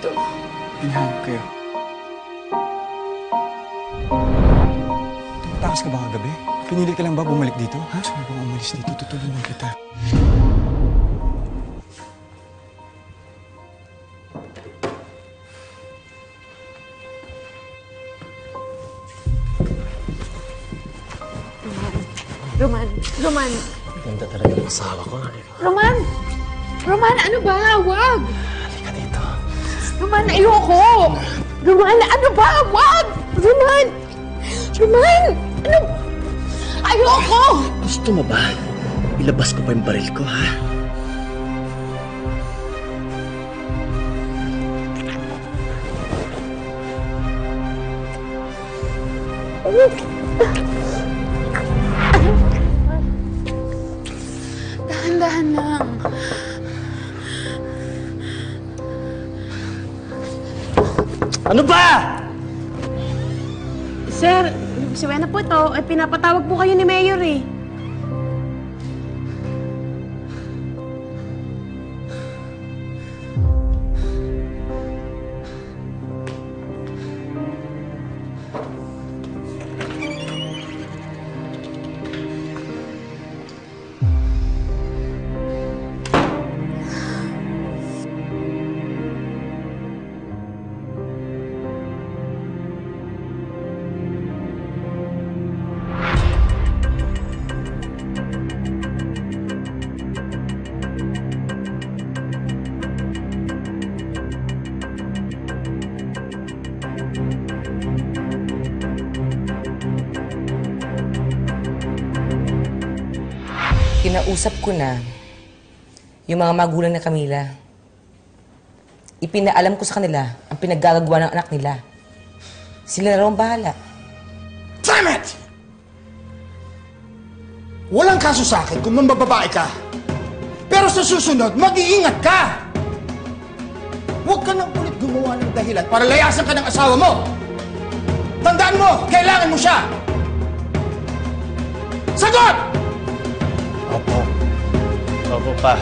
dito. Hinahanap kayo. Tumatakas ka ba kagabi? Pinilit ka lang ba bumalik dito? Ha? Gusto mo bang umalis dito? Tutulungan kita. Roman. Ganda talaga ng asawa ko. Roman, ano ba? Wag! Halika dito. Roman, ayoko! Roman, ano ba? Wag! Roman, ano? Ayoko! Gusto mo ba? Ilabas ko pa yung baril ko, ha? Dahan-dahan lang. Ano ba? Sir, si Wena po ito. Ay, pinapatawag po kayo ni Mayor eh. Kinausap ko na yung mga magulang na Camila. Ipinaalam ko sa kanila ang pinaggagawa ng anak nila. Sila na raw ang bahala. Damn it! Walang kaso sa akin kung mambababae ka. Pero sa susunod, mag-iingat ka! Huwag ka nang ulit gumawa ng dahilan para layasan ka ng asawa mo! Tandaan mo, kailangan mo siya! Sagot! Opo. Opo pa.